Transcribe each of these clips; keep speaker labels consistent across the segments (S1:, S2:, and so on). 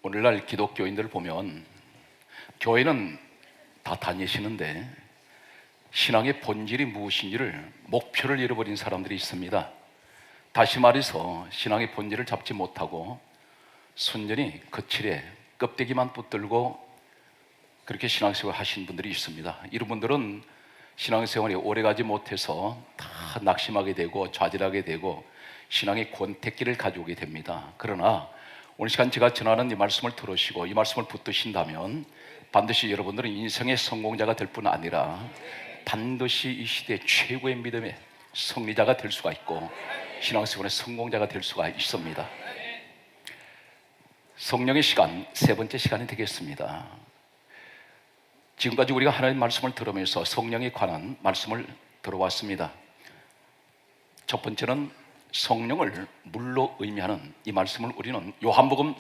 S1: 오늘날 기독교인들 보면 교회는 다 다니시는데 신앙의 본질이 무엇인지를 목표를 잃어버린 사람들이 있습니다. 다시 말해서 신앙의 본질을 잡지 못하고 순전히 거칠에 껍데기만 붙들고 그렇게 신앙생활을 하신 분들이 있습니다. 이런 분들은 신앙생활이 오래가지 못해서 다 낙심하게 되고 좌절하게 되고 신앙의 권태기를 가져오게 됩니다. 그러나 오늘 시간 제가 전하는 이 말씀을 들으시고 이 말씀을 붙드신다면 반드시 여러분들은 인생의 성공자가 될 뿐 아니라 반드시 이 시대 최고의 믿음의 승리자가 될 수가 있고 신앙생활의 성공자가 될 수가 있습니다. 성령의 시간, 세 번째 시간이 되겠습니다. 지금까지 우리가 하나님의 말씀을 들으면서 성령에 관한 말씀을 들어왔습니다. 첫 번째는 성령을 물로 의미하는 이 말씀을 우리는 요한복음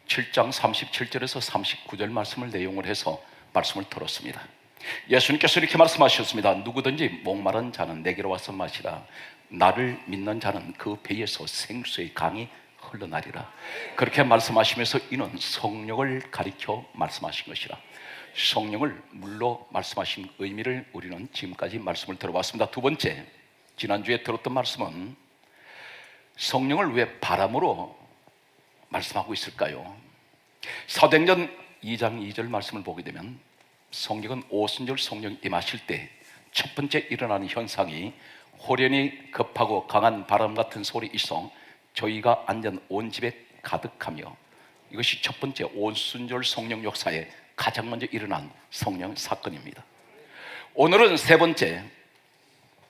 S1: 7장 37절에서 39절 말씀을 내용을 해서 말씀을 들었습니다. 예수님께서 이렇게 말씀하셨습니다. 누구든지 목마른 자는 내게로 와서 마시라. 나를 믿는 자는 그 배에서 생수의 강이 흘러나리라. 그렇게 말씀하시면서 이는 성령을 가리켜 말씀하신 것이라. 성령을 물로 말씀하신 의미를 우리는 지금까지 말씀을 들어봤습니다. 두 번째, 지난주에 들었던 말씀은 성령을 왜 바람으로 말씀하고 있을까요? 사도행전 2장 2절 말씀을 보게 되면 성령은 오순절 성령이 임하실 때 첫 번째 일어나는 현상이 호련히 급하고 강한 바람 같은 소리 있어 저희가 앉은 온 집에 가득하며, 이것이 첫 번째 오순절 성령 역사에 가장 먼저 일어난 성령 사건입니다. 오늘은 세 번째,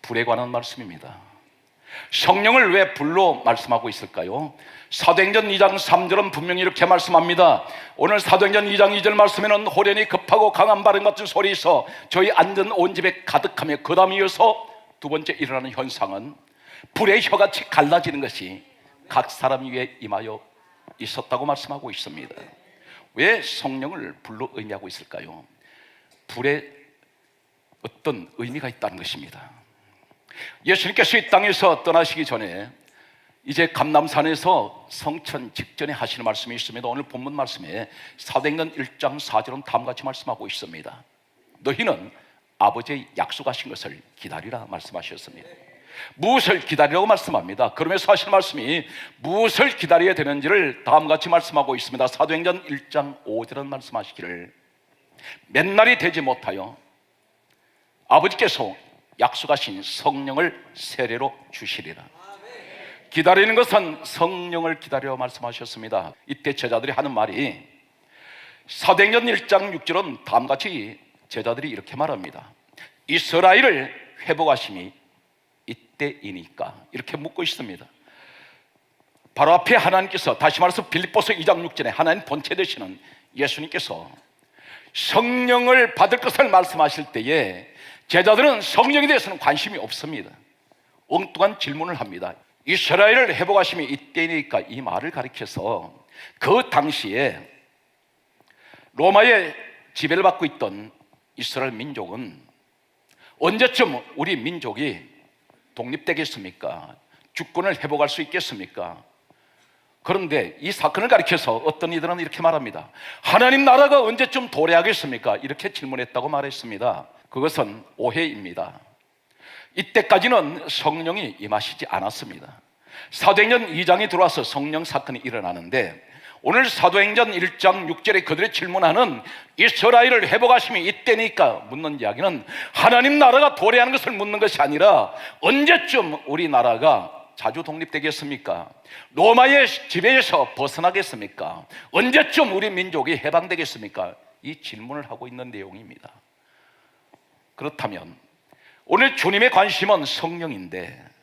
S1: 불에 관한 말씀입니다. 성령을 왜 불로 말씀하고 있을까요? 사도행전 2장 3절은 분명히 이렇게 말씀합니다. 오늘 사도행전 2장 2절 말씀에는 호련히 급하고 강한 바람 같은 소리 있어 저희 앉은 온 집에 가득하며, 그 다음에 이어서 두 번째 일어나는 현상은 불의 혀같이 갈라지는 것이 각 사람 위에 임하여 있었다고 말씀하고 있습니다. 왜 성령을 불로 의미하고 있을까요? 불에 어떤 의미가 있다는 것입니다. 예수님께서 이 땅에서 떠나시기 전에 이제 감람산에서 성천 직전에 하시는 말씀이 있습니다. 오늘 본문 말씀에 사도행전 1장 4절은 다음과 같이 말씀하고 있습니다. 너희는 아버지의 약속하신 것을 기다리라 말씀하셨습니다. 무엇을 기다리라고 말씀합니다. 그러면서 하실 말씀이 무엇을 기다려야 되는지를 다음과 같이 말씀하고 있습니다. 사도행전 1장 5절은 말씀하시기를 몇 날이 되지 못하여 아버지께서 약속하신 성령을 세례로 주시리라. 기다리는 것은 성령을 기다려 말씀하셨습니다. 이때 제자들이 하는 말이 사도행전 1장 6절은 다음같이 제자들이 이렇게 말합니다. 이스라엘을 회복하심이 이때이니까, 이렇게 묻고 있습니다. 바로 앞에 하나님께서, 다시 말해서 빌립보서 2장 6절에 하나님 본체 되시는 예수님께서 성령을 받을 것을 말씀하실 때에 제자들은 성령에 대해서는 관심이 없습니다. 엉뚱한 질문을 합니다. 이스라엘을 회복하심이 이때니까, 이 말을 가리켜서 그 당시에 로마의 지배를 받고 있던 이스라엘 민족은 언제쯤 우리 민족이 독립되겠습니까? 주권을 회복할 수 있겠습니까? 그런데 이 사건을 가리켜서 어떤 이들은 이렇게 말합니다. 하나님 나라가 언제쯤 도래하겠습니까? 이렇게 질문했다고 말했습니다. 그것은 오해입니다. 이때까지는 성령이 임하시지 않았습니다. 사도행전 2장이 들어와서 성령 사건이 일어나는데, 오늘 사도행전 1장 6절에 그들이 질문하는 이스라엘을 회복하심이 이때니까 묻는 이야기는 하나님 나라가 도래하는 것을 묻는 것이 아니라 언제쯤 우리나라가 자주 독립되겠습니까? 로마의 지배에서 벗어나겠습니까? 언제쯤 우리 민족이 해방되겠습니까? 이 질문을 하고 있는 내용입니다. 그렇다면 오늘 주님의 관심은 성령인데,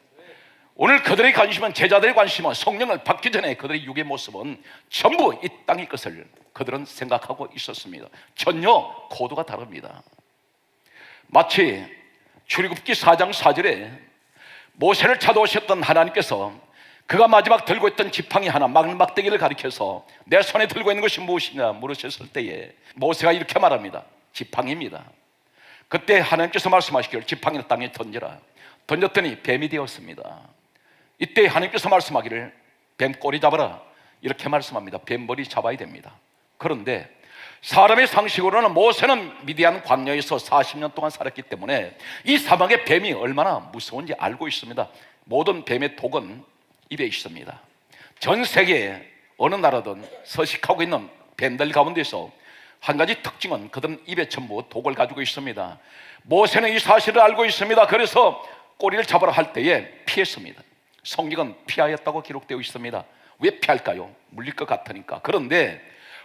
S1: 오늘 그들의 관심은, 제자들의 관심은 성령을 받기 전에 그들의 육의 모습은 전부 이 땅의 것을 그들은 생각하고 있었습니다. 전혀 코드가 다릅니다. 마치 출애굽기 4장 4절에 모세를 찾아오셨던 하나님께서 그가 마지막 들고 있던 지팡이 하나, 막대기를 가리켜서 내 손에 들고 있는 것이 무엇이냐 물으셨을 때에 모세가 이렇게 말합니다. 지팡이입니다. 그때 하나님께서 말씀하시기를 지팡이를 땅에 던져라. 던졌더니 뱀이 되었습니다. 이때 하나님께서 말씀하기를 뱀 꼬리 잡아라. 이렇게 말씀합니다. 뱀머리 잡아야 됩니다. 그런데 사람의 상식으로는 모세는 미디안 광야에서 40년 동안 살았기 때문에 이 사막의 뱀이 얼마나 무서운지 알고 있습니다. 모든 뱀의 독은 입에 있습니다. 전 세계에 어느 나라든 서식하고 있는 뱀들 가운데서 한 가지 특징은 그들은 입에 전부 독을 가지고 있습니다. 모세는 이 사실을 알고 있습니다. 그래서 꼬리를 잡으러 할 때에 피했습니다. 성경은 피하였다고 기록되어 있습니다. 왜 피할까요? 물릴 것 같으니까. 그런데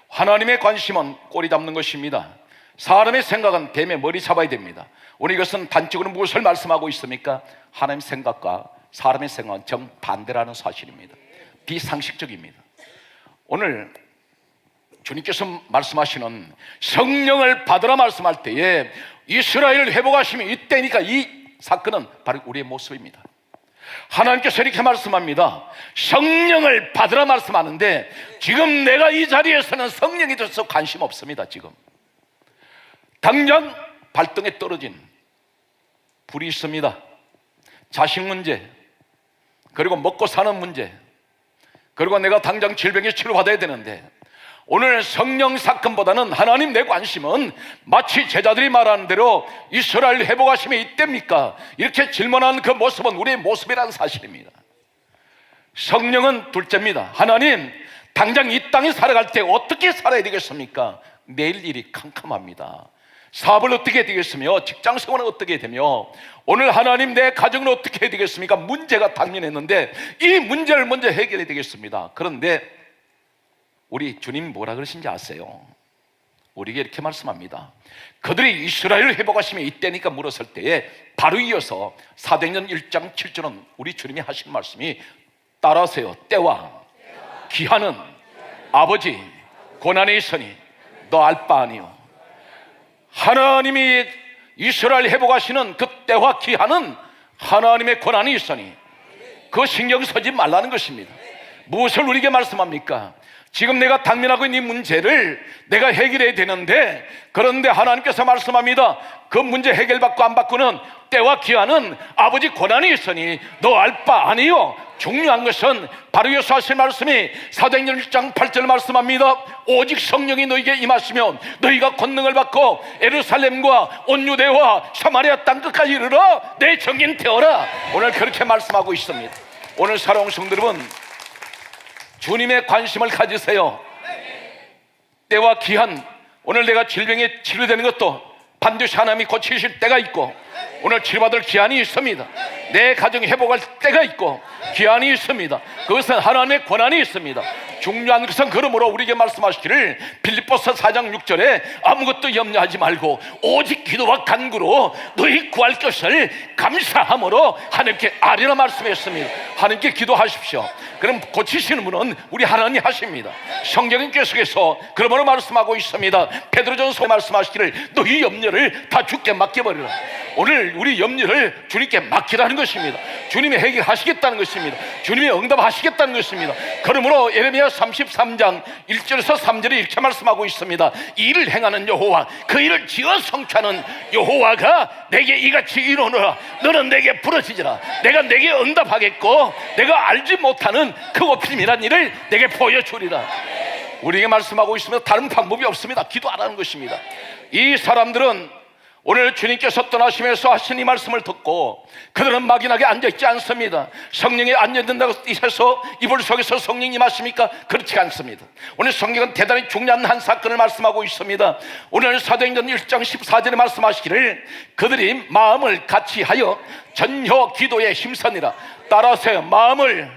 S1: 하나님의 관심은 꼬리 잡는 것입니다. 사람의 생각은 뱀의 머리 잡아야 됩니다. 오늘 이것은 단적으로 무엇을 말씀하고 있습니까? 하나님의 생각과 사람의 생각은 정반대라는 사실입니다. 비상식적입니다. 오늘 주님께서 말씀하시는 성령을 받으라 말씀할 때에 이스라엘을 회복하심이 이때니까 이 사건은 바로 우리의 모습입니다. 하나님께서 이렇게 말씀합니다. 성령을 받으라 말씀하는데 지금 내가 이 자리에서는 성령에 대해서 관심 없습니다. 지금 당장 발등에 떨어진 불이 있습니다. 자식 문제, 그리고 먹고 사는 문제, 그리고 내가 당장 질병에 치료받아야 되는데 오늘 성령 사건보다는 하나님 내 관심은 마치 제자들이 말하는 대로 이스라엘 회복하심이 이때입니까? 이렇게 질문하는 그 모습은 우리의 모습이라는 사실입니다. 성령은 둘째입니다. 하나님, 당장 이 땅에 살아갈 때 어떻게 살아야 되겠습니까? 내일 일이 캄캄합니다. 사업을 어떻게 해야 되겠으며 직장생활은 어떻게 해야 되며 오늘 하나님 내 가정은 어떻게 해야 되겠습니까? 문제가 당면했는데 이 문제를 먼저 해결해야 되겠습니다. 그런데 우리 주님 뭐라 그러신지 아세요? 우리에게 이렇게 말씀합니다. 그들이 이스라엘을 회복하심이 이때니까 물었을 때에 바로 이어서 사도행전 1장 7절은 우리 주님이 하신 말씀이 따라하세요. 때와 기한은 아버지 고난에 있으니 너 알 바 아니요. 하나님이 이스라엘 회복하시는 그 때와 기한은 하나님의 권한이 있으니 그 신경 쓰지 말라는 것입니다. 무엇을 우리에게 말씀합니까? 지금 내가 당면하고 있는 이 문제를 내가 해결해야 되는데 그런데 하나님께서 말씀합니다. 그 문제 해결받고 안 받고는 때와 기한은 아버지 권한이 있으니 너 알 바 아니요. 중요한 것은 바로 예수 하신 말씀이 사도행전 1장 8절 말씀합니다. 오직 성령이 너에게 임하시면 너희가 권능을 받고 예루살렘과 온 유대와 사마리아 땅 끝까지 이르러 내 증인 되어라. 오늘 그렇게 말씀하고 있습니다. 오늘 사랑하는 성도 여러분, 주님의 관심을 가지세요. 때와 기한, 오늘 내가 질병에 치료되는 것도 반드시 하나님이 고치실 때가 있고 오늘 치료받을 기한이 있습니다. 내 가정이 회복할 때가 있고 기한이 있습니다. 그것은 하나님의 권한이 있습니다. 중요한 것은 그러므로 우리에게 말씀하시기를 빌립보서 4장 6절에 아무것도 염려하지 말고 오직 기도와 간구로 너희 구할 것을 감사함으로 하나님께 아뢰라 말씀했습니다. 하나님께 기도하십시오. 그럼 고치시는 분은 우리 하나님 하십니다. 성경은 계속해서 그러므로 말씀하고 있습니다. 베드로전서에 말씀하시기를 너희 염려를 다 주께 맡겨버리라. 오늘 우리 염려를 주님께 맡기라는 것입니다. 주님이 해결하시겠다는 것입니다. 주님이 응답하시겠다는 것입니다. 그러므로 예레미야 33장 1절에서 3절에 이렇게 말씀하고 있습니다. 이를 행하는 여호와, 그 일을 지어 성취하는 여호와가 내게 이같이 이르노라. 너는 내게 부르짖으라. 내가 내게 응답하겠고 내가 알지 못하는 그 높임이란 일을 내게 보여주리라. 우리에게 말씀하고 있으면 다른 방법이 없습니다. 기도 안 하는 것입니다. 이 사람들은 오늘 주님께서 떠나시면서 하신 이 말씀을 듣고 그들은 막연하게 앉아있지 않습니다. 성령이 앉아있는다고 해서 이불 속에서 성령이 임하십니까? 그렇지 않습니다. 오늘 성경은 대단히 중요한 한 사건을 말씀하고 있습니다. 오늘 사도행전 1장 14절에 말씀하시기를 그들이 마음을 같이 하여 전혀 기도에 힘쓰니라. 따라하세요. 마음을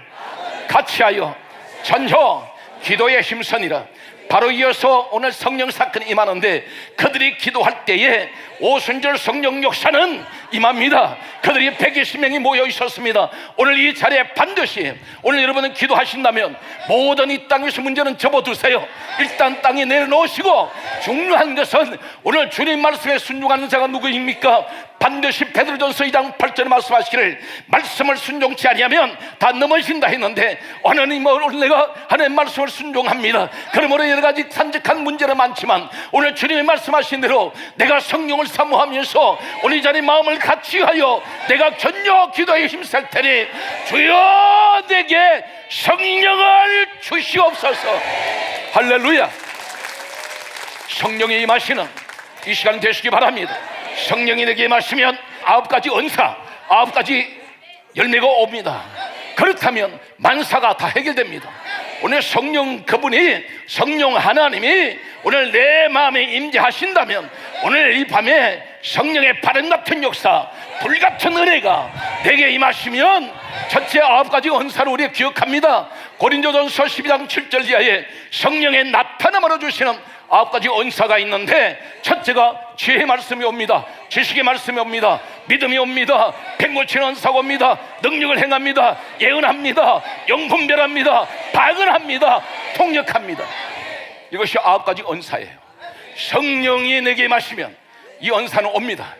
S1: 같이 하여 전혀 기도에 힘쓰니라. 바로 이어서 오늘 성령 사건이 임하는데 그들이 기도할 때에 오순절 성령 역사는 임합니다. 그들이 120명이 모여 있었습니다. 오늘 이 자리에 반드시 오늘 여러분은 기도하신다면 모든 이 땅에서 문제는 접어두세요. 일단 땅에 내려놓으시고 중요한 것은 오늘 주님 말씀에 순종하는 자가 누구입니까? 반드시 베드로전서 2장 8절에 말씀하시기를 말씀을 순종치 아니하면 다 넘어진다 했는데 하나님을 내가 하나님 말씀을 순종합니다. 그러므로 여러 가지 산적한 문제는 많지만 오늘 주님이 말씀하신 대로 내가 성령을 사모하면서 오늘 이 자리 마음을 같이하여 내가 견뎌 기도에 힘쓸 테니 주여 내게 성령을 주시옵소서. 할렐루야. 성령이 임하시는 이 시간 되시기 바랍니다. 성령이 내게 임하시면 9가지 은사, 9가지 열매가 옵니다. 그렇다면 만사가 다 해결됩니다. 오늘 성령 그분이 성령 하나님이 오늘 내 마음에 임재하신다면 오늘 이 밤에 성령의 바람 같은 역사, 불 같은 은혜가 내게 임하시면 첫째 9가지 은사를 우리가 기억합니다. 고린도전서 12장 7절 이하에 성령의 나타남으로 주시는 9가지 은사가 있는데 첫째가 지혜의 말씀이 옵니다. 지식의 말씀이 옵니다. 믿음이 옵니다. 백고치는 은사가 옵니다. 능력을 행합니다. 예언합니다. 영분별합니다. 방언합니다. 통역합니다. 이것이 9가지 은사예요. 성령이 내게 임하시면 이 은사는 옵니다.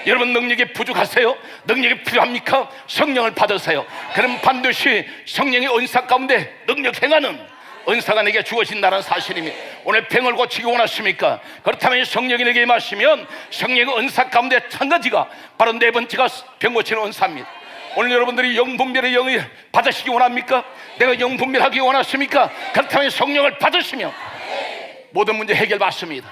S1: 여러분 능력이 부족하세요? 능력이 필요합니까? 성령을 받으세요. 그럼 반드시 성령의 은사 가운데 능력 행하는 은사가 내게 주어진다는 사실입니다. 오늘 병을 고치기 원하십니까? 그렇다면 성령이 내게 임하시면 성령의 은사 가운데 한 가지가 바로 네 번째가 병 고치는 은사입니다. 오늘 여러분들이 영분별의 영을 받으시기 원합니까? 내가 영분별하기 원하십니까? 그렇다면 성령을 받으시면 모든 문제 해결받습니다.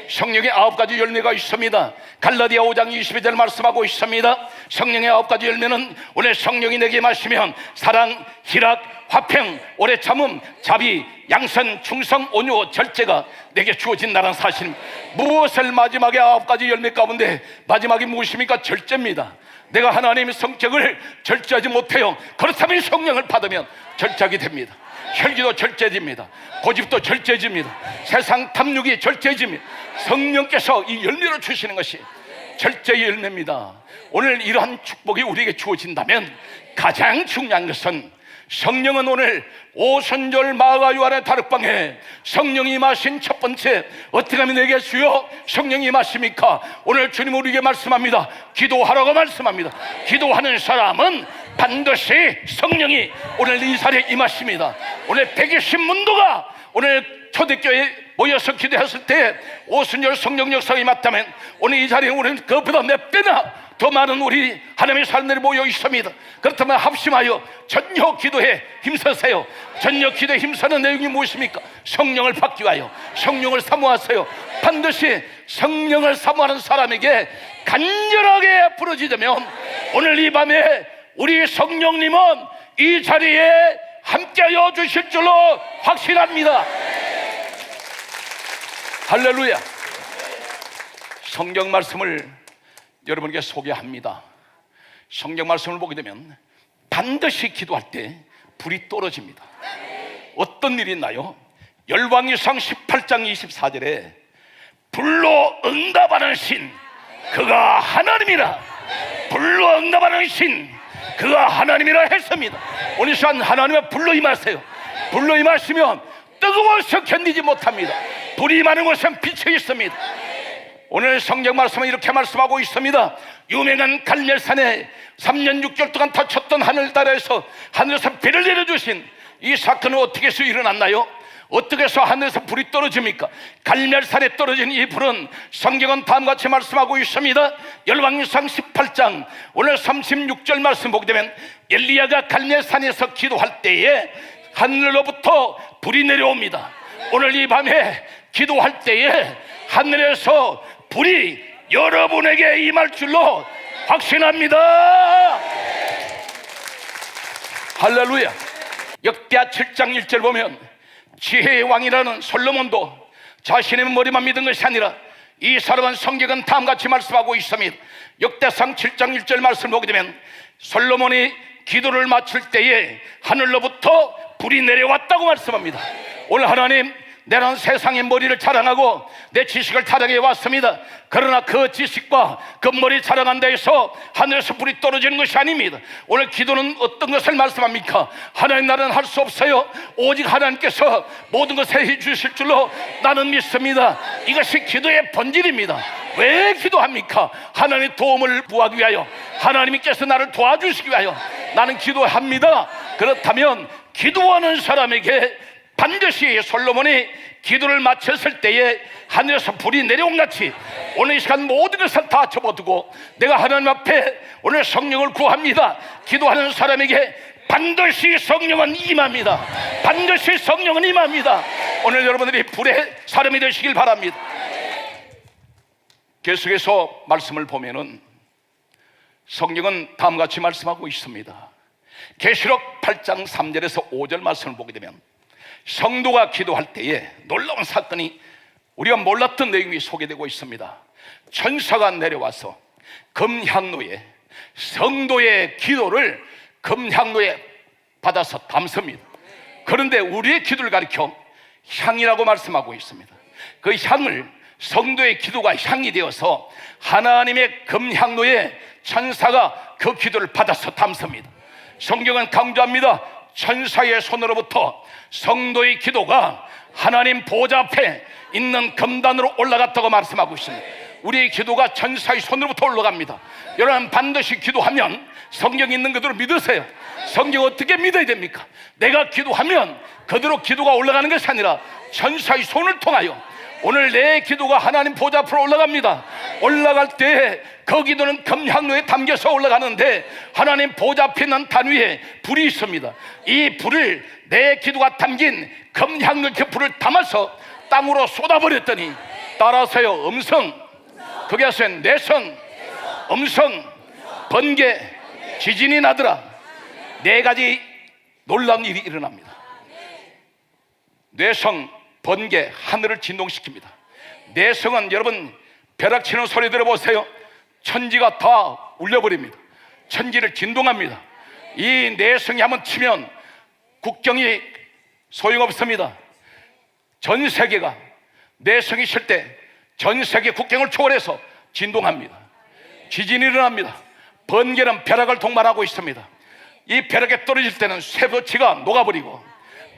S1: 성령의 9가지 열매가 있습니다. 갈라디아 5장 22절 말씀하고 있습니다. 성령의 9가지 열매는 오늘 성령이 내게 임하시면 사랑, 희락, 화평, 오래 참음, 자비, 양선, 충성, 온유, 절제가 내게 주어진다는 사실입니다. 무엇을 마지막에 9가지 열매 가운데 마지막이 무엇입니까? 절제입니다. 내가 하나님의 성격을 절제하지 못해요. 그렇다면 성령을 받으면 절제하게 됩니다. 혈기도 절제해집니다. 고집도 절제해집니다. 세상 탐욕이 절제해집니다. 성령께서 이 열매를 주시는 것이 절제의 열매입니다. 오늘 이러한 축복이 우리에게 주어진다면 가장 중요한 것은 성령은 오늘 오순절 마가 요한의 다락방에 성령이 임하신 첫 번째 어떻게 하면 내게 주여 성령이 임하십니까? 오늘 주님 우리에게 말씀합니다. 기도하라고 말씀합니다. 기도하는 사람은 반드시 성령이 오늘 이 자리에 임하십니다. 오늘 120문도가 오늘 초대교회에 모여서 기도했을 때 오순절 성령 역사가 임했다면 오늘 이 자리에 우리는 그보다 몇 배나 더 많은 우리 하나님의 사람들이 모여 있습니다. 그렇다면 합심하여 전혀 기도에 힘쓰세요. 전혀 기도에 힘쓰는 내용이 무엇입니까? 성령을 받기 위하여 성령을 사모하세요. 반드시 성령을 사모하는 사람에게 간절하게 부르짖으면 오늘 이 밤에 우리 성령님은 이 자리에 함께하여 주실 줄로 확신합니다. 할렐루야. 성경 말씀을 여러분에게 소개합니다. 성경 말씀을 보게 되면 반드시 기도할 때 불이 떨어집니다. 어떤 일이 있나요? 열왕기상 18장 24절에 불로 응답하는 신 그가 하나님이라, 불로 응답하는 신 그가 하나님이라 했습니다. 오늘 시간 하나님의 불로 임하세요. 불로 임하시면 뜨거워서 견디지 못합니다. 불이 임하는 곳은 빛이 있습니다. 오늘 성경 말씀은 이렇게 말씀하고 있습니다. 유명한 갈멜산에 3년 6개월 동안 닫혔던 하늘나라에서 하늘에서 비를 내려주신 이 사건은 어떻게 해서 일어났나요? 어떻게 해서 하늘에서 불이 떨어집니까? 갈멜산에 떨어진 이 불은 성경은 다음같이 말씀하고 있습니다. 열왕기상 18장 오늘 36절 말씀 보게 되면 엘리야가 갈멜산에서 기도할 때에 하늘로부터 불이 내려옵니다. 오늘 이 밤에 기도할 때에 하늘에서 불이 여러분에게 임할 줄로 확신합니다. 할렐루야. 역대하 7장 1절 보면 지혜의 왕이라는 솔로몬도 자신의 머리만 믿은 것이 아니라 이 사람은 성경은 다음같이 말씀하고 있습니다. 역대상 7장 1절 말씀을 보게 되면 솔로몬이 기도를 마칠 때에 하늘로부터 불이 내려왔다고 말씀합니다. 오늘 하나님 내는 세상의 머리를 자랑하고 내 지식을 타락해 왔습니다. 그러나 그 지식과 그 머리 자랑한 데에서 하늘에서 불이 떨어지는 것이 아닙니다. 오늘 기도는 어떤 것을 말씀합니까? 하나님 나라는 할 수 없어요. 오직 하나님께서 모든 것을 해주실 줄로 나는 믿습니다. 이것이 기도의 본질입니다. 왜 기도합니까? 하나님의 도움을 구하기 위하여, 하나님께서 나를 도와주시기 위하여 나는 기도합니다. 그렇다면 기도하는 사람에게 반드시 솔로몬이 기도를 마쳤을 때에 하늘에서 불이 내려온 같이 오늘 이 시간 모든 것을 다 접어두고 내가 하나님 앞에 오늘 성령을 구합니다. 기도하는 사람에게 반드시 성령은 임합니다. 반드시 성령은 임합니다. 오늘 여러분들이 불의 사람이 되시길 바랍니다. 계속해서 말씀을 보면은 성령은 다음과 같이 말씀하고 있습니다. 계시록 8장 3절에서 5절 말씀을 보게 되면 성도가 기도할 때에 놀라운 사건이 우리가 몰랐던 내용이 소개되고 있습니다. 천사가 내려와서 금향로에 성도의 기도를 금향로에 받아서 담습니다. 그런데 우리의 기도를 가리켜 향이라고 말씀하고 있습니다. 그 향을, 성도의 기도가 향이 되어서 하나님의 금향로에 천사가 그 기도를 받아서 담습니다. 성경은 강조합니다. 천사의 손으로부터 성도의 기도가 하나님 보좌 앞에 있는 금단으로 올라갔다고 말씀하고 있습니다. 우리의 기도가 천사의 손으로부터 올라갑니다. 여러분 반드시 기도하면 성경이 있는 그대로 믿으세요. 성경 어떻게 믿어야 됩니까? 내가 기도하면 그대로 기도가 올라가는 것이 아니라 천사의 손을 통하여 오늘 내 기도가 하나님 보좌 앞으로 올라갑니다. 올라갈 때 그 기도는 금향로에 담겨서 올라가는데 하나님 보좌 앞에 있는 단 위에 불이 있습니다. 이 불을 내 기도가 담긴 금향로 그 불을 담아서 땅으로 쏟아버렸더니 따라서요 음성, 거기에서 내성, 음성, 번개, 지진이 나더라. 4가지 놀라운 일이 일어납니다. 뇌성, 번개, 하늘을 진동시킵니다. 내성은 여러분 벼락치는 소리 들어보세요. 천지가 다 울려버립니다. 천지를 진동합니다. 이 내성이 한번 치면 국경이 소용없습니다. 전 세계가 내성이 칠 때 전 세계 국경을 초월해서 진동합니다. 지진이 일어납니다. 번개는 벼락을 동반하고 있습니다. 이 벼락에 떨어질 때는 쇠붙이가 녹아버리고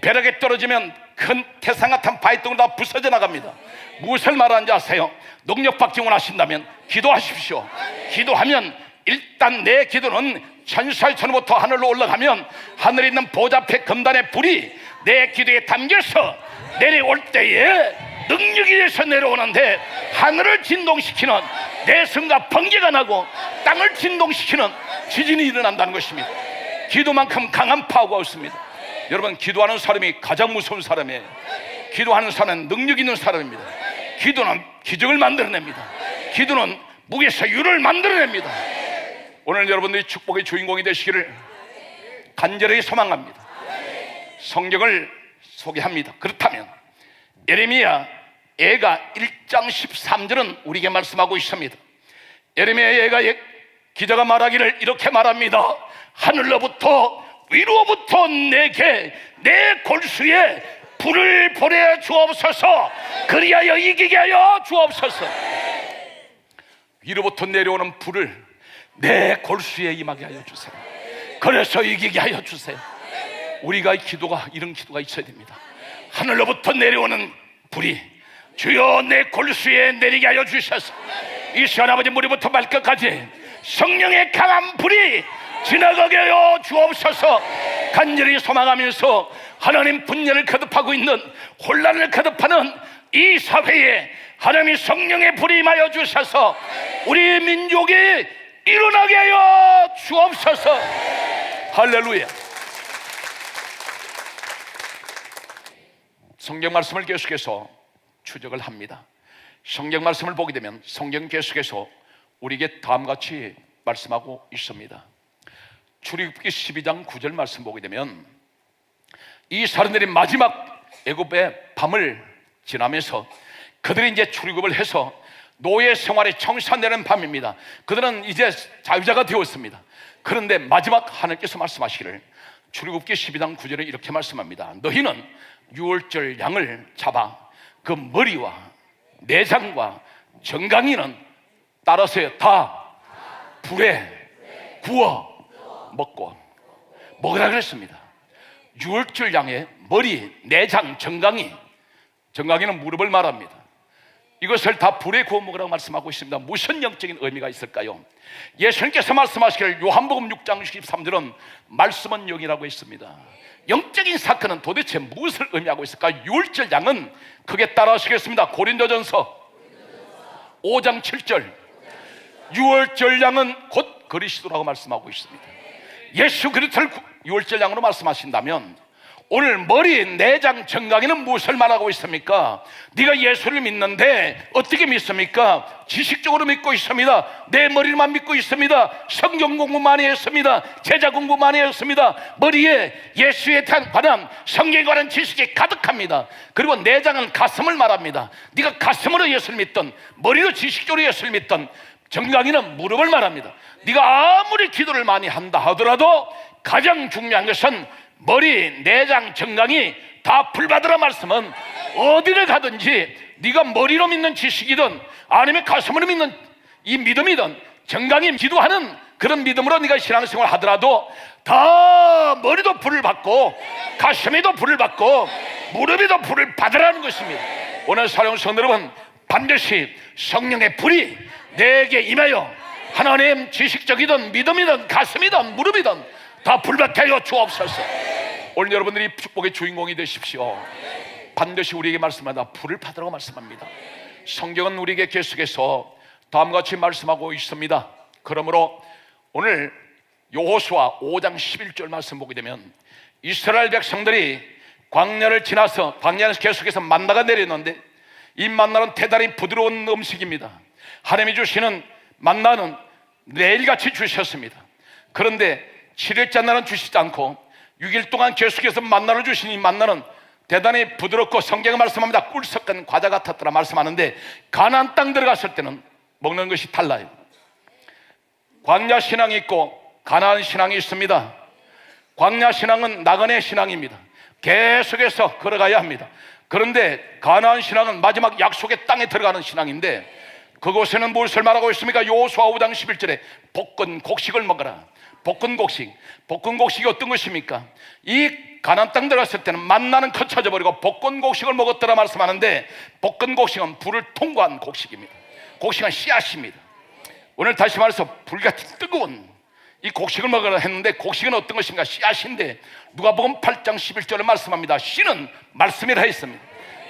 S1: 벼락에 떨어지면 큰 태산 같은 바위덩어리 다 부서져 나갑니다. 무엇을 말하는지 아세요? 능력받기 원하신다면 기도하십시오. 기도하면 일단 내 기도는 천사의 손부터 하늘로 올라가면 하늘에 있는 보좌 앞에 금단의 불이 내 기도에 담겨서 내려올 때에 능력이 돼서 내려오는데 하늘을 진동시키는 내성과 번개가 나고 땅을 진동시키는 지진이 일어난다는 것입니다. 기도만큼 강한 파워가 없습니다. 여러분 기도하는 사람이 가장 무서운 사람이에요. 기도하는 사람은 능력 있는 사람입니다. 기도는 기적을 만들어냅니다. 기도는 무게에서 유를 만들어냅니다. 오늘 여러분들이 축복의 주인공이 되시기를 간절히 소망합니다. 성경을 소개합니다. 그렇다면 예레미야 예가 1장 13절은 우리에게 말씀하고 있습니다. 예레미야 예가 기자가 말하기를 이렇게 말합니다. 하늘로부터 위로부터 내게 내 골수에 불을 보내 주옵소서. 그리하여 이기게 하여 주옵소서. 위로부터 내려오는 불을 내 골수에 임하게 하여 주세요. 그래서 이기게 하여 주세요. 우리가 기도가 이런 기도가 있어야 됩니다. 하늘로부터 내려오는 불이 주여 내 골수에 내리게 하여 주셔서 이 시간 아버지 머리부터 발끝까지 성령의 강한 불이 지나가게 하여 주옵소서. 간절히 소망하면서 하나님 분열을 거듭하고 있는 혼란을 거듭하는 이 사회에 하나님의 성령의 불이 임하여 주셔서 우리 민족이 일어나게 하여 주옵소서. 할렐루야. 성경 말씀을 계속해서 추적을 합니다. 성경 말씀을 보게 되면 성경 계속해서 우리에게 다음같이 말씀하고 있습니다. 출애굽기 12장 9절 말씀 보게 되면 이 사람들이 마지막 애굽의 밤을 지나면서 그들이 이제 출애굽을 해서 노예 생활에 청산되는 밤입니다. 그들은 이제 자유자가 되었습니다. 그런데 마지막 하나님께서 말씀하시기를 출애굽기 12장 9절에 이렇게 말씀합니다. 너희는 유월절 양을 잡아 그 머리와 내장과 정강이는 따라서 다 불에 구워 먹고 먹으라 그랬습니다. 유월절 양의 머리, 내장, 정강이는 무릎을 말합니다. 이것을 다 불에 구워 먹으라고 말씀하고 있습니다. 무슨 영적인 의미가 있을까요? 예수님께서 말씀하시기를 요한복음 6장 13절은 말씀은 영이라고 했습니다. 영적인 사건은 도대체 무엇을 의미하고 있을까? 유월절 양은 크게 따라하시겠습니다. 고린도전서 5장 7절, 유월절 양은 곧 그리스도라고 말씀하고 있습니다. 예수 그리스도를 유월절 양으로 말씀하신다면 오늘 머리, 내장, 정강이는 무엇을 말하고 있습니까? 네가 예수를 믿는데 어떻게 믿습니까? 지식적으로 믿고 있습니다. 내 머리만 믿고 있습니다. 성경 공부 많이 했습니다. 제자 공부 많이 했습니다. 머리에 예수에 관한 성경에 관한 지식이 가득합니다. 그리고 내장은 가슴을 말합니다. 네가 가슴으로 예수를 믿던, 머리로 지식적으로 예수를 믿던, 정강이는 무릎을 말합니다. 네가 아무리 기도를 많이 한다 하더라도 가장 중요한 것은 머리, 내장, 정강이 다 불받으라 말씀은 어디를 가든지 네가 머리로 믿는 지식이든 아니면 가슴으로 믿는 이 믿음이든 정강이 기도하는 그런 믿음으로 네가 신앙생활을 하더라도 다 머리도 불을 받고 가슴에도 불을 받고 무릎에도 불을 받으라는 것입니다. 오늘 사랑하는 성도 여러분, 반드시 성령의 불이 내게 임하여 하나님 지식적이든 믿음이든 가슴이든 무릎이든 다 불받게 하여 주옵소서. 오늘 여러분들이 축복의 주인공이 되십시오. 반드시 우리에게 말씀하다 불을 받으라고 말씀합니다. 성경은 우리에게 계속해서 다음과 같이 말씀하고 있습니다. 그러므로 오늘 여호수아 5장 11절 말씀 보게 되면 이스라엘 백성들이 광야를 지나서 광야에서 계속해서 만나가 내렸는데 이 만나는 대단히 부드러운 음식입니다. 하나님이 주시는 만나는 매일같이 주셨습니다. 그런데 7일째 날은 주시지 않고 6일 동안 계속해서 만나를 주시니 만나는 대단히 부드럽고 성경에 말씀합니다. 꿀 섞은 과자 같았더라 말씀하는데 가나안 땅 들어갔을 때는 먹는 것이 달라요. 광야 신앙이 있고 가나안 신앙이 있습니다. 광야 신앙은 나그네 신앙입니다. 계속해서 걸어가야 합니다. 그런데 가나안 신앙은 마지막 약속의 땅에 들어가는 신앙인데 그곳에는 무엇을 말하고 있습니까? 여호수아 5장 11절에 볶은 곡식을 먹어라. 볶은 곡식이 어떤 것입니까? 이 가나안 땅 들어갔을 때는 만나는 거쳐져 버리고 볶은 곡식을 먹었더라 말씀하는데 볶은 곡식은 불을 통과한 곡식입니다. 곡식은 씨앗입니다. 오늘 다시 말해서 불같이 뜨거운 이 곡식을 먹으라 했는데 곡식은 어떤 것인가? 씨앗인데 누가복음 8장 11절에 말씀합니다. 씨는 말씀이라 했습니다.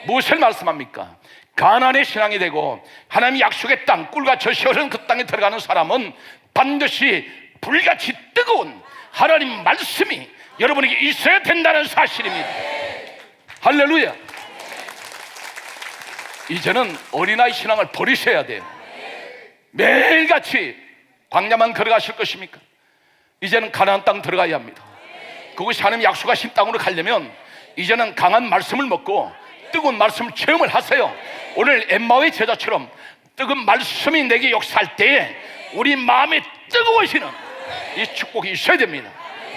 S1: 무엇을 말씀합니까? 가나안의 신앙이 되고 하나님의 약속의 땅, 꿀과 젖이 흐르는 그 땅에 들어가는 사람은 반드시 불같이 뜨거운 하나님 말씀이 여러분에게 있어야 된다는 사실입니다. 할렐루야. 이제는 어린아이 신앙을 버리셔야 돼요. 매일같이 광야만 걸어가실 것입니까? 이제는 가나안 땅 들어가야 합니다. 그것이 하나님 약속하신 땅으로 가려면 이제는 강한 말씀을 먹고 뜨거운 말씀을 체험을 하세요. 오늘 엠마오의 제자처럼 뜨거운 말씀이 내게 역사할 때에 우리 마음에 뜨거워지는 이 축복이 있어야 됩니다.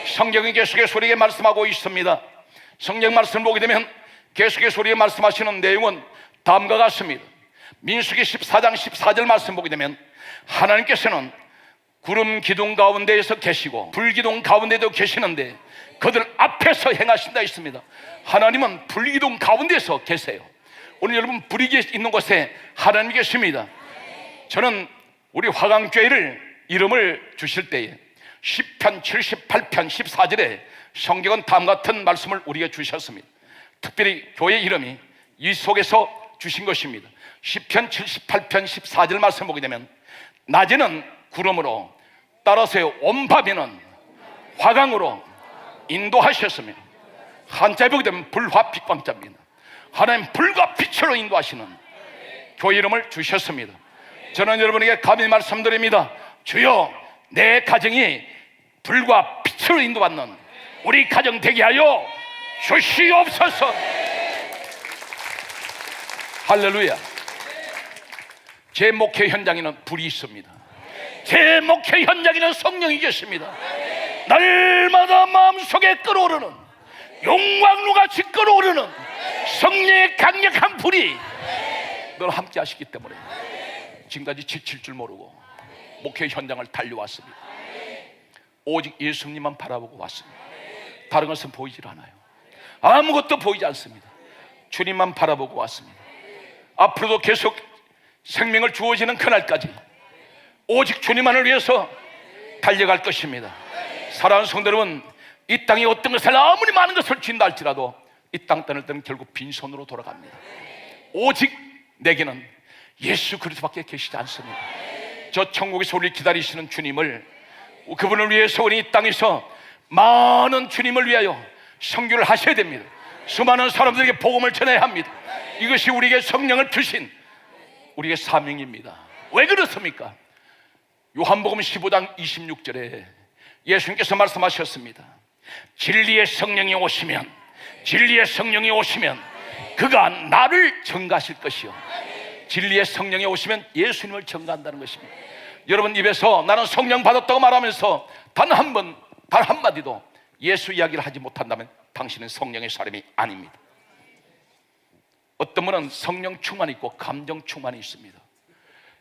S1: 성경이 계속해서 우리에게 말씀하고 있습니다. 성경 말씀을 보게 되면 계속해서 우리에게 말씀하시는 내용은 다음과 같습니다. 민수기 14장 14절 말씀 보게 되면 하나님께서는 구름 기둥 가운데에서 계시고 불기둥 가운데도 계시는데 그들 앞에서 행하신다 있습니다. 하나님은 불기둥 가운데서 계세요. 오늘 여러분 불이 있는 곳에 하나님이 계십니다. 저는 우리 화강교회를 이름을 주실 때에 10편 78편 14절에 성경은 다음과 같은 말씀을 우리에게 주셨습니다. 특별히 교회 이름이 이 속에서 주신 것입니다. 10편 78편 14절 말씀 보게 되면 낮에는 구름으로 따라서 온 밤에는 화강으로 인도하셨으며 한자에 보게 되면 불화 빛광자입니다. 하나님 불과 빛으로 인도하시는 교회 이름을 주셨습니다. 저는 여러분에게 감히 말씀드립니다. 주여 내 가정이 불과 빛으로 인도받는 우리 가정 되게 하여 주시옵소서. 할렐루야. 제 목회 현장에는 불이 있습니다. 제 목회 현장에는 성령이 계십니다. 날마다 마음속에 끓어오르는 용광로같이 끓어오르는 성령의 강력한 불이 늘 함께 하시기 때문에 지금까지 지칠 줄 모르고 목회 현장을 달려왔습니다. 오직 예수님만 바라보고 왔습니다. 다른 것은 보이질 않아요. 아무것도 보이지 않습니다. 주님만 바라보고 왔습니다. 앞으로도 계속 생명을 주어지는 그날까지 오직 주님만을 위해서 달려갈 것입니다. 사랑하는 성도 여러분, 이 땅에 어떤 것을 아무리 많은 것을 준다 할지라도 이 땅 떠날 때는 결국 빈손으로 돌아갑니다. 오직 내게는 예수 그리스도밖에 계시지 않습니다. 저 천국에서 우리를 기다리시는 주님을, 그분을 위해서 우리 이 땅에서 많은 주님을 위하여 선교를 하셔야 됩니다. 수많은 사람들에게 복음을 전해야 합니다. 이것이 우리에게 성령을 주신 우리의 사명입니다. 왜 그렇습니까? 요한복음 15장 26절에 예수님께서 말씀하셨습니다. 진리의 성령이 오시면, 진리의 성령이 오시면 그가 나를 증거하실 것이요. 진리의 성령이 오시면 예수님을 증거한다는 것입니다. 여러분 입에서 나는 성령 받았다고 말하면서 단 한 번, 단 한마디도 예수 이야기를 하지 못한다면 당신은 성령의 사람이 아닙니다. 어떤 분은 성령 충만이 있고 감정 충만이 있습니다.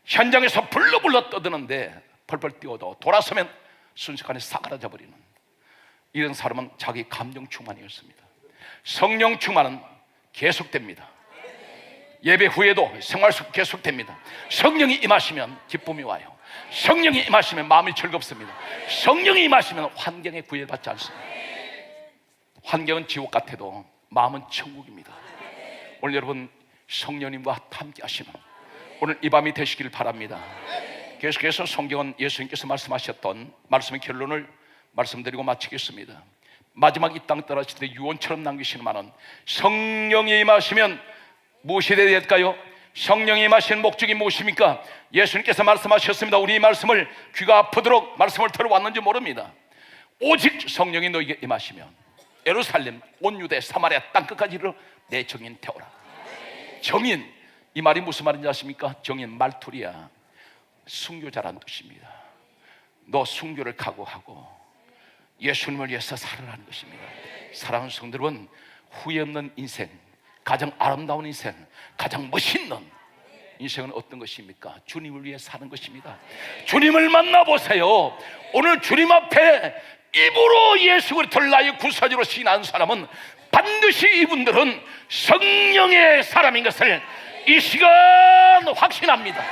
S1: 현장에서 불러불러 떠드는데 펄펄 뛰어도 돌아서면 순식간에 사그라져 버리는 이런 사람은 자기 감정 충만이었습니다. 성령 충만은 계속됩니다. 예배 후에도 생활 속 계속됩니다. 성령이 임하시면 기쁨이 와요. 성령이 임하시면 마음이 즐겁습니다. 성령이 임하시면 환경에 구애받지 않습니다. 환경은 지옥 같아도 마음은 천국입니다. 오늘 여러분 성령님과 함께 하시는 오늘 이 밤이 되시길 바랍니다. 계속해서 성경은 예수님께서 말씀하셨던 말씀의 결론을 말씀드리고 마치겠습니다. 마지막 이 땅 떠나실 때 유언처럼 남기시는 말은 성령이 임하시면 무엇이 되어야 될까요? 성령이 임하시는 목적이 무엇입니까? 예수님께서 말씀하셨습니다. 우리 이 말씀을 귀가 아프도록 말씀을 들어왔는지 모릅니다. 오직 성령이 너에게 임하시면 예루살렘, 온 유대, 사마리아 땅끝까지 이르러 내 정인 태워라. 정인, 이 말이 무슨 말인지 아십니까? 정인 말투리야, 순교자란 뜻입니다. 너 순교를 각오하고 예수님을 위해서 살아라는 것입니다. 사랑하는 성도 여러분, 후회 없는 인생, 가장 아름다운 인생, 가장 멋있는 인생은 어떤 것입니까? 주님을 위해 사는 것입니다. 주님을 만나보세요. 오늘 주님 앞에 입으로 예수 그리스도를 나의 구사주로 시인하는 사람은 반드시 이분들은 성령의 사람인 것을 이 시간 확신합니다.